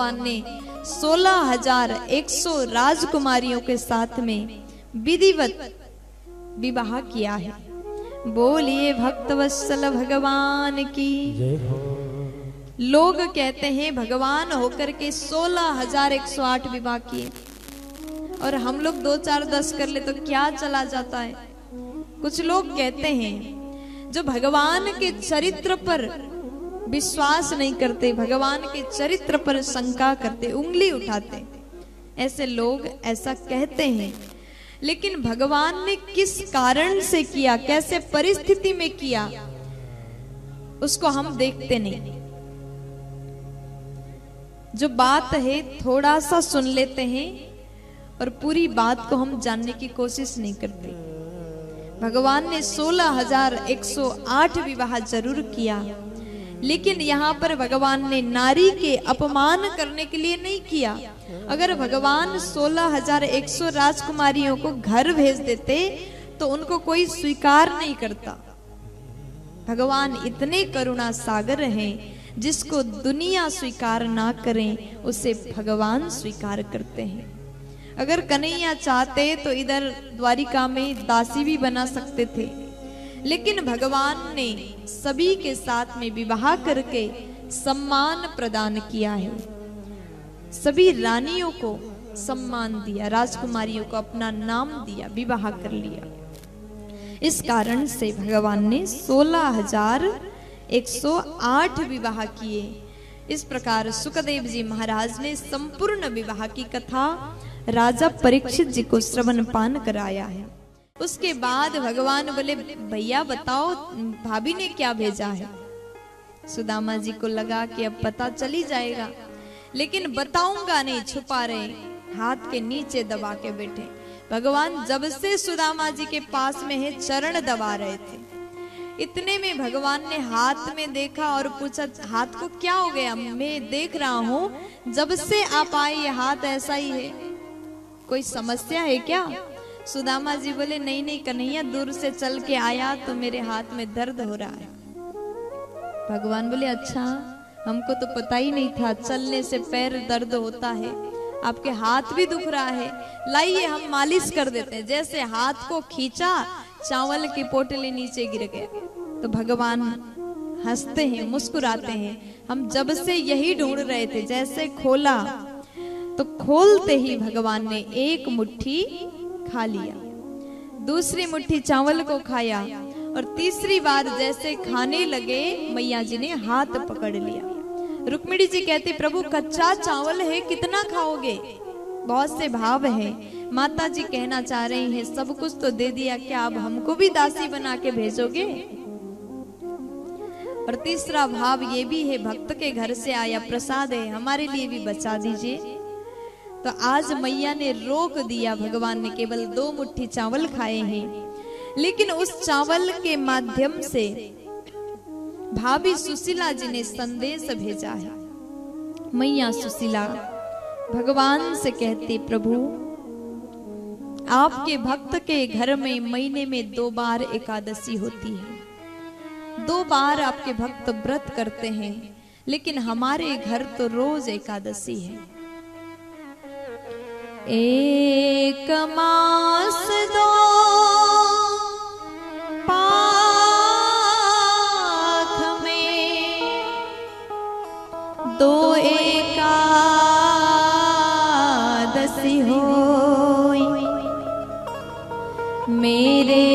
भगवान ने 16,100 राजकुमारियों के साथ में विधिवत विवाह किया है। बोलिए भक्तवत्सल भगवान की जय हो। लोग कहते हैं भगवान होकर के 16,108 विवाह किए और हम लोग 2, 4, 10 कर ले तो क्या चला जाता है। कुछ लोग कहते हैं जो भगवान के चरित्र पर विश्वास नहीं करते, भगवान के चरित्र पर शंका करते, उंगली उठाते, ऐसे लोग ऐसा कहते हैं। लेकिन भगवान ने किस कारण से किया, कैसे परिस्थिति में किया, उसको हम देखते नहीं। जो बात है थोड़ा सा सुन लेते हैं और पूरी बात को हम जानने की कोशिश नहीं करते। भगवान ने 16,108 विवाह जरूर किया, लेकिन यहाँ पर भगवान ने नारी के अपमान करने के लिए नहीं किया। अगर भगवान 16,100 राजकुमारियों को घर भेज देते तो उनको कोई स्वीकार नहीं करता। भगवान इतने करुणा सागर हैं, जिसको दुनिया स्वीकार ना करें उसे भगवान स्वीकार करते हैं। अगर कन्हैया चाहते तो इधर द्वारिका में दासी भी बना सकते थे, लेकिन भगवान ने सभी के साथ में विवाह करके सम्मान प्रदान किया है। सभी रानियों को सम्मान दिया, राजकुमारियों को अपना नाम दिया, विवाह कर लिया। इस कारण से भगवान ने 16,108 विवाह किए। इस प्रकार सुखदेव जी महाराज ने संपूर्ण विवाह की कथा राजा परीक्षित जी को श्रवण पान कराया है। उसके बाद भगवान बोले भैया बताओ भाभी ने क्या भेजा है। सुदामा जी को लगा कि अब पता चली जाएगा, लेकिन बताऊंगा नहीं, छुपा रहे, हाथ के नीचे दबा के बैठे। भगवान जब से सुदामा जी के पास में है चरण दबा रहे थे, इतने में भगवान ने हाथ में देखा और पूछा हाथ को क्या हो गया। मैं देख रहा हूँ जब से आप आए ये हाथ ऐसा ही है, कोई समस्या है क्या। सुदामा जी बोले नहीं नहीं कन्हैया, दूर से चल के आया तो मेरे हाथ में दर्द हो रहा है। भगवान बोले अच्छा, हमको तो पता ही नहीं था, चलने से पैर दर्द होता है, आपके हाथ भी दुख रहा है, लाइए हम मालिश कर देते हैं। जैसे हाथ को खींचा, चावल की पोटली नीचे गिर गए। तो भगवान हंसते हैं, मुस्कुराते हैं। हम जब से यही ढूंढ रहे थे। जैसे खोला तो खोलते ही भगवान ने एक मुट्ठी खा लिया, दूसरी मुट्ठी चावल को खाया और तीसरी बार जैसे खाने लगे मैया जी ने हाथ पकड़ लिया। रुक्मिणी जी कहती प्रभु कच्चा चावल है, कितना खाओगे। बहुत से भाव है। माता जी कहना चाह रही हैं सब कुछ तो दे दिया, क्या अब हमको भी दासी बना के भेजोगे। और तीसरा भाव ये भी है, भक्त के घर से आया प्रसाद है, हमारे लिए भी बचा दीजिए। तो आज मैया ने रोक दिया। भगवान ने केवल 2 मुट्ठी चावल खाए हैं, लेकिन उस चावल के माध्यम से भाभी सुशीला जी ने संदेश भेजा है। मैया सुशीला भगवान से कहती प्रभु आपके भक्त के घर में महीने में 2 बार एकादशी होती है, 2 बार आपके भक्त व्रत करते हैं, लेकिन हमारे घर तो रोज एकादशी है। 1 मास 2 पाख में 2 एकादशी होई, मेरे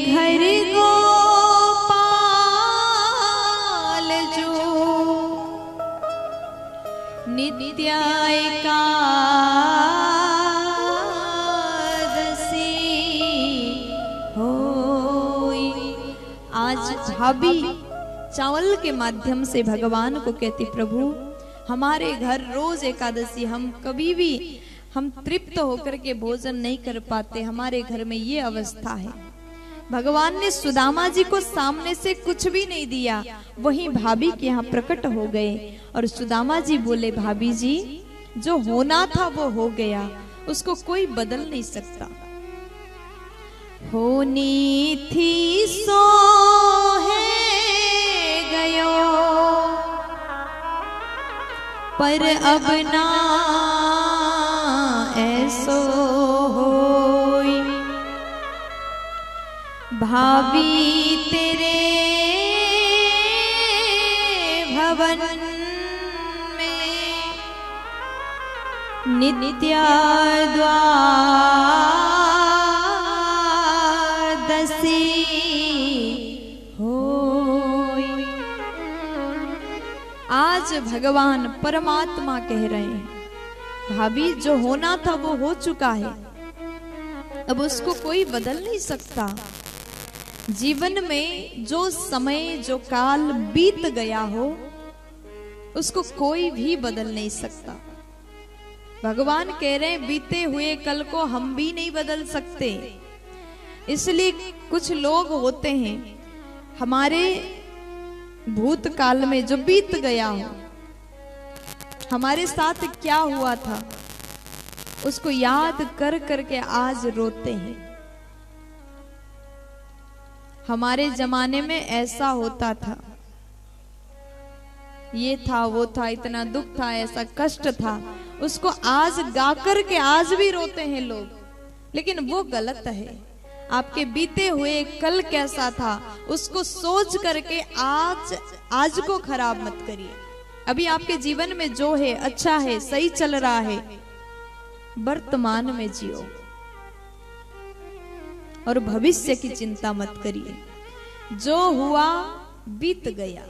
घर गोपाल जो नित्य एकादशी होई। आज भाभी चावल के माध्यम से भगवान को कहती प्रभु हमारे घर रोज एकादशी, हम कभी भी हम तृप्त होकर के भोजन नहीं कर पाते, हमारे घर में ये अवस्था है। भगवान ने सुदामा जी को सामने से कुछ भी नहीं दिया, वहीं भाभी के यहाँ प्रकट हो गए और सुदामा जी बोले भाभी जी जो होना था वो हो गया, उसको कोई बदल नहीं सकता। होनी थी सो है गयो, पर अब ना ऐसो होई, भाभी तेरे भवन में नित्य द्वादशी होई। आज भगवान परमात्मा कह रहे हैं, भाभी जो होना था वो हो चुका है, अब उसको कोई बदल नहीं सकता। जीवन में जो समय जो काल बीत गया हो उसको कोई भी बदल नहीं सकता। भगवान कह रहे हैं बीते हुए कल को हम भी नहीं बदल सकते। इसलिए कुछ लोग होते हैं हमारे भूतकाल में जो बीत गया हो, हमारे साथ क्या हुआ था उसको याद कर करके आज रोते हैं। हमारे जमाने में ऐसा होता था, ये था वो था, इतना दुख था, ऐसा कष्ट था, उसको आज गा कर के आज भी रोते हैं लोग। लेकिन वो गलत है। आपके बीते हुए कल कैसा था उसको सोच करके आज को खराब मत करिए। अभी आपके जीवन में जो है अच्छा है, सही चल रहा है, वर्तमान में जियो और भविष्य की चिंता मत करिए। जो हुआ बीत गया,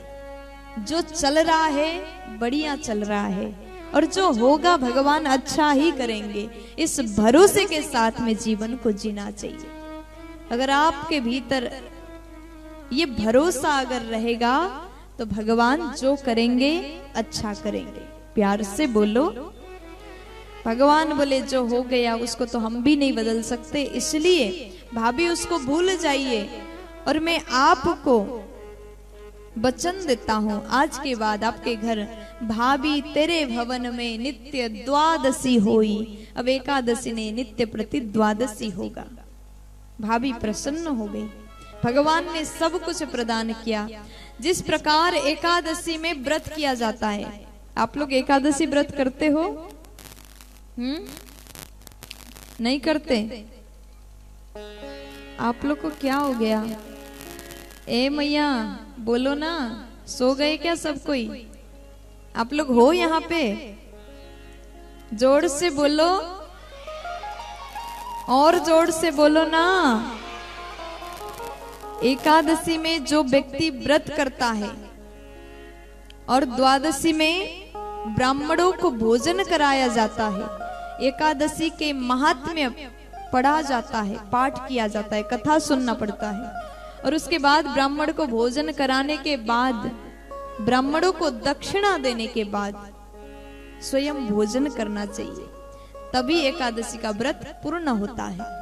जो चल रहा है बढ़िया चल रहा है, और जो होगा भगवान अच्छा ही करेंगे, इस भरोसे के साथ में जीवन को जीना चाहिए। अगर आपके भीतर ये भरोसा अगर रहेगा तो भगवान जो करेंगे अच्छा करेंगे। प्यार से बोलो। भगवान बोले जो हो गया उसको तो हम भी नहीं बदल सकते, इसलिए भाभी उसको भूल जाइए। और मैं आपको वचन देता हूं, आज के बाद आपके घर भाभी तेरे भवन में नित्य द्वादशी होई। अब एकादशी ने नित्य प्रति द्वादशी होगा। भाभी प्रसन्न हो गई। भगवान ने सब कुछ प्रदान किया। जिस प्रकार एकादशी में व्रत किया जाता है, आप लोग एकादशी व्रत करते हो? नहीं करते? आप लोग को क्या हो गया? ए मैया बोलो ना, सो गए क्या सब कोई? आप लोग हो यहाँ पे? जोर से बोलो, और जोर से बोलो ना। एकादशी में जो व्यक्ति व्रत करता है और द्वादशी में ब्राह्मणों को भोजन कराया जाता है, एकादशी के महात्म्य पढ़ा जाता है, पाठ किया जाता है, कथा सुनना पड़ता है, और उसके बाद ब्राह्मण को भोजन कराने के बाद, ब्राह्मणों को दक्षिणा देने के बाद स्वयं भोजन करना चाहिए, तभी एकादशी का व्रत पूर्ण होता है।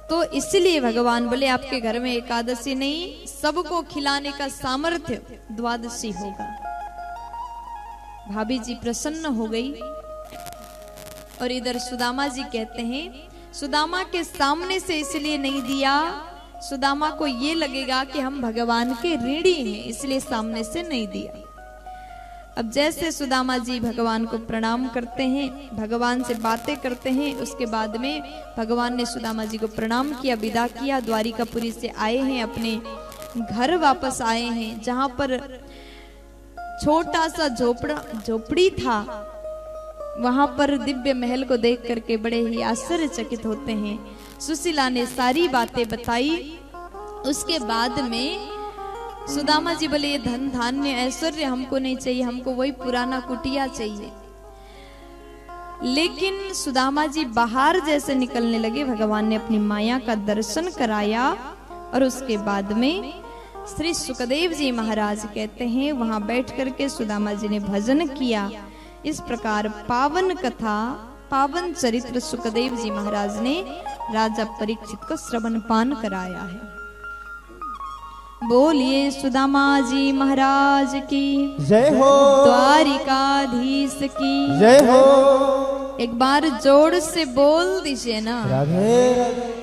तो इसलिए भगवान बोले आपके घर में एकादशी नहीं, सबको खिलाने का सामर्थ्य द्वादशी होगा। भाभी जी प्रसन्न हो गई। और इधर सुदामा जी कहते हैं, सुदामा के सामने से इसलिए नहीं दिया, सुदामा को ये लगेगा कि हम भगवान के ऋणी हैं, इसलिए सामने से नहीं दिया। अब जैसे सुदामा जी भगवान को प्रणाम करते हैं, भगवान से बातें करते हैं, उसके बाद में भगवान ने सुदामा जी को प्रणाम किया, विदा किया, द्वारिकापुरी से आए हैं, अपने घर वापस आए हैं, जहां पर छोटा सा झोपड़ी था, वहां पर दिव्य महल को देख करके बड़े ही आश्चर्यचकित होते हैं। सुशीला ने सारी बातें बताई। उसके बाद में सुदामा जी बोले ये धन धान्य ऐश्वर्य हमको नहीं चाहिए, हमको वही पुराना कुटिया चाहिए। लेकिन सुदामा जी बाहर जैसे निकलने लगे, भगवान ने अपनी माया का दर्शन कराया, और उसके बाद में श्री सुखदेव जी महाराज कहते हैं वहां बैठ करके सुदामा जी ने भजन किया। इस प्रकार पावन कथा, पावन चरित्र सुखदेव जी महाराज ने राजा परीक्षित को श्रवण पान कराया है। बोलिए सुदामा जी महाराज की जय हो, द्वारिकाधीश की जय हो। एक बार जोर से बोल दीजिए ना। राधे राधे।